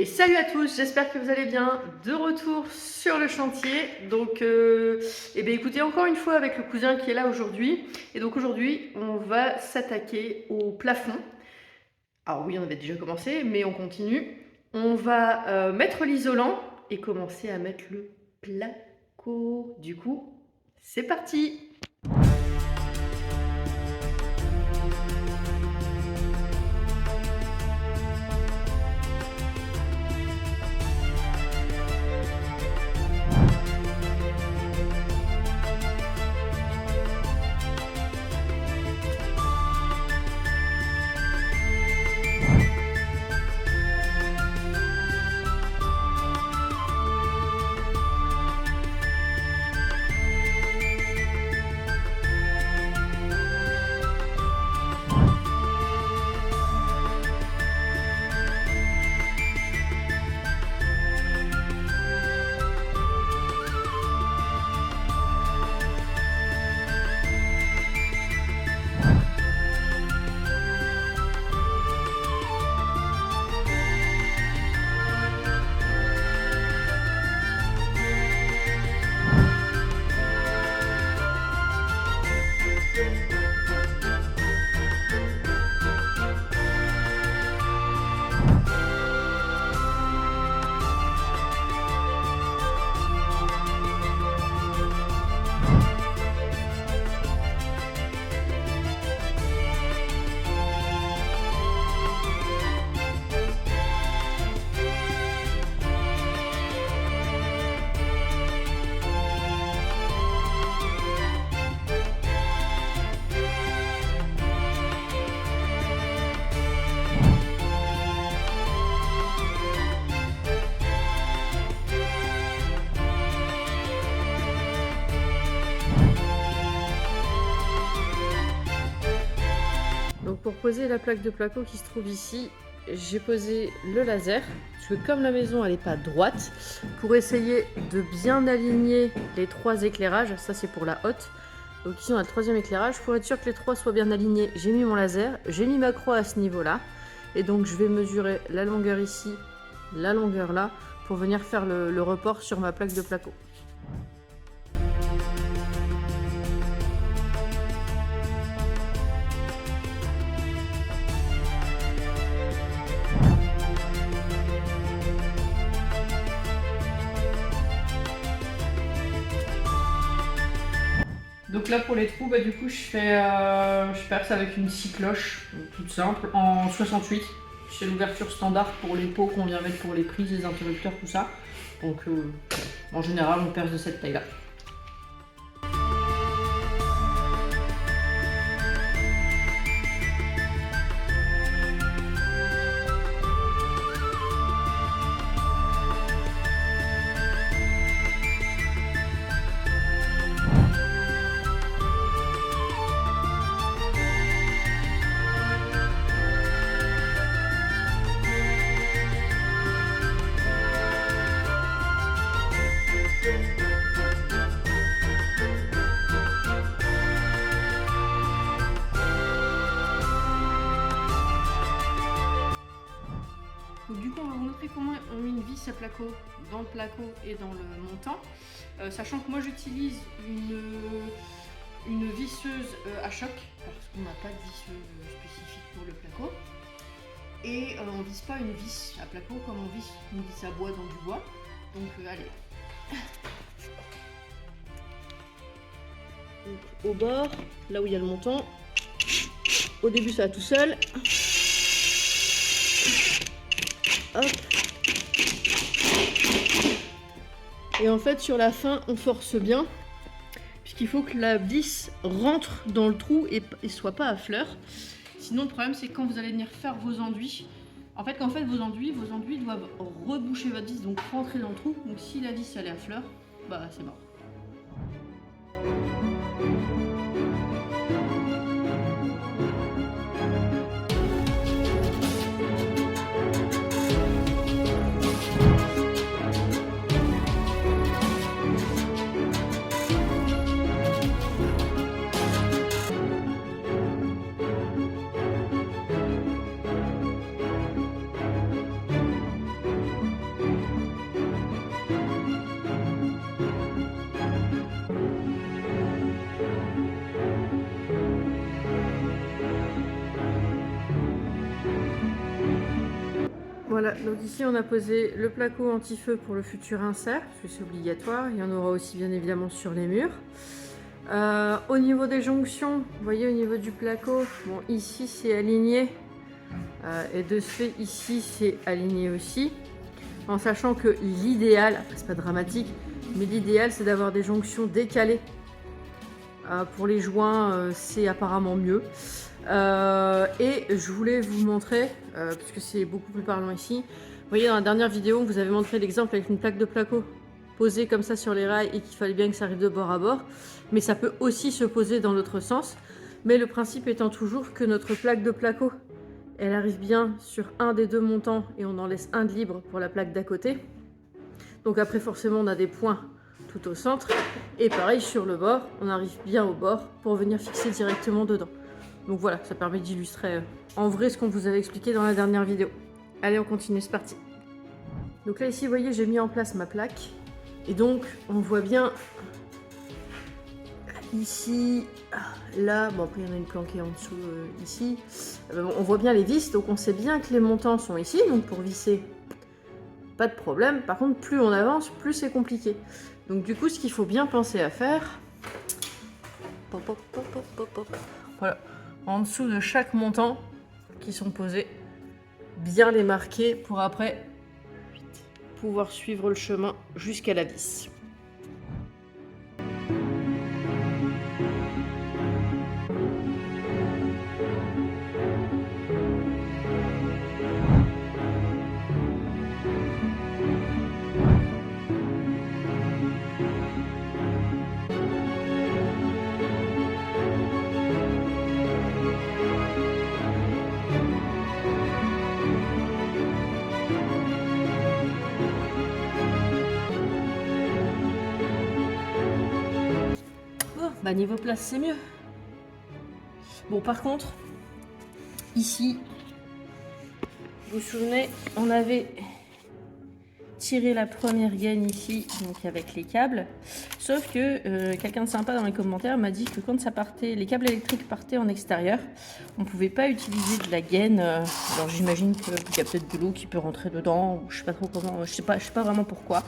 Et salut à tous, j'espère que vous allez bien. De retour sur le chantier. Donc, écoutez, encore une fois avec le cousin qui est là aujourd'hui. Et donc aujourd'hui, on va s'attaquer au plafond. Alors oui, on avait déjà commencé, mais on continue. On va mettre l'isolant et commencer à mettre le placo. Du coup, c'est parti! Donc pour poser la plaque de placo qui se trouve ici, j'ai posé le laser, parce que comme la maison elle n'est pas droite, pour essayer de bien aligner les trois éclairages, ça c'est pour la haute, donc ici on a le troisième éclairage, pour être sûr que les trois soient bien alignés, j'ai mis mon laser, j'ai mis ma croix à ce niveau-là, et donc je vais mesurer la longueur ici, la longueur là, pour venir faire le report sur ma plaque de placo. Donc là pour les trous, du coup je perce avec une scie cloche toute simple en 68. C'est l'ouverture standard pour les pots qu'on vient mettre pour les prises, les interrupteurs, tout ça. Donc en général on perce de cette taille là. Donc du coup on va vous montrer comment on met une vis à placo dans le placo et dans le montant, sachant que moi j'utilise une visseuse à choc parce qu'on n'a pas de visseuse spécifique pour le placo, et on ne visse pas une vis à placo comme on visse une vis à bois dans du bois. Donc allez. Donc, au bord, là où il y a le montant, au début ça va tout seul. Hop. Et en fait sur la fin on force bien, puisqu'il faut que la vis rentre dans le trou et soit pas à fleur. Sinon le problème c'est quand vous allez venir faire vos enduits, vos enduits doivent reboucher votre vis, donc rentrer dans le trou. Donc si la vis elle est à fleur, c'est mort. Voilà, donc ici on a posé le placo anti-feu pour le futur insert, parce que c'est obligatoire. Il y en aura aussi bien évidemment sur les murs. Au niveau des jonctions, vous voyez au niveau du placo, bon ici c'est aligné. Et de ce fait ici c'est aligné aussi. En sachant que l'idéal, après c'est pas dramatique, mais l'idéal c'est d'avoir des jonctions décalées. Pour les joints c'est apparemment mieux. Et je voulais vous montrer, parce que c'est beaucoup plus parlant ici. Vous voyez dans la dernière vidéo, on vous avait montré l'exemple avec une plaque de placo posée comme ça sur les rails et qu'il fallait bien que ça arrive de bord à bord. Mais ça peut aussi se poser dans l'autre sens. Mais le principe étant toujours que notre plaque de placo, elle arrive bien sur un des deux montants et on en laisse un de libre pour la plaque d'à côté. Donc après forcément on a des points tout au centre. Et pareil sur le bord, on arrive bien au bord pour venir fixer directement dedans. Donc voilà, ça permet d'illustrer en vrai ce qu'on vous avait expliqué dans la dernière vidéo. Allez, on continue, c'est parti. Donc là, ici, vous voyez, j'ai mis en place ma plaque. Et donc, on voit bien ici, là, bon après il y en a une planquée en dessous ici. On voit bien les vis, donc on sait bien que les montants sont ici. Donc pour visser, pas de problème. Par contre, plus on avance, plus c'est compliqué. Donc du coup, ce qu'il faut bien penser à faire... Voilà. En dessous de chaque montant qui sont posés, bien les marquer pour après pouvoir suivre le chemin jusqu'à la vis. Bah niveau place c'est mieux. Bon par contre, ici, vous vous souvenez, on avait tiré la première gaine ici, donc avec les câbles. Sauf que quelqu'un de sympa dans les commentaires m'a dit que quand ça partait, les câbles électriques partaient en extérieur, on pouvait pas utiliser de la gaine. Alors j'imagine qu'il y a peut-être de l'eau qui peut rentrer dedans, ou je sais pas trop comment, je sais pas vraiment pourquoi.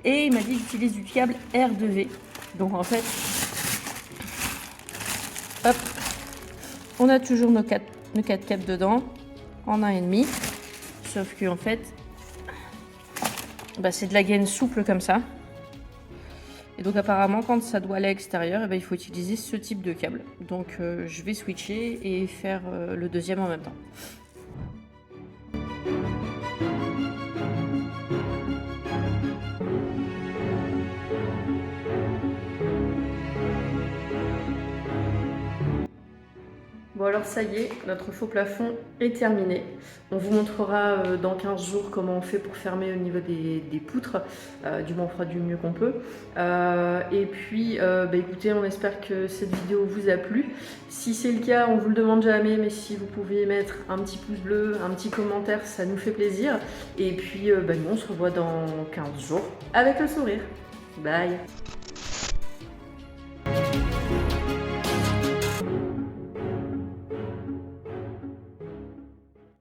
Et il m'a dit d'utiliser du câble R2V. Donc en fait, hop, on a toujours nos 4 câbles dedans, en 1,5. Sauf que en fait, bah, c'est de la gaine souple comme ça. Et donc apparemment, quand ça doit aller à l'extérieur, il faut utiliser ce type de câble. Donc je vais switcher et faire le deuxième en même temps. Bon alors ça y est, notre faux plafond est terminé. On vous montrera dans 15 jours comment on fait pour fermer au niveau des poutres. Du moins on fera du mieux qu'on peut. Et puis écoutez, on espère que cette vidéo vous a plu. Si c'est le cas, on vous le demande jamais, mais si vous pouviez mettre un petit pouce bleu, un petit commentaire, ça nous fait plaisir. Et puis nous on se revoit dans 15 jours avec le sourire. Bye!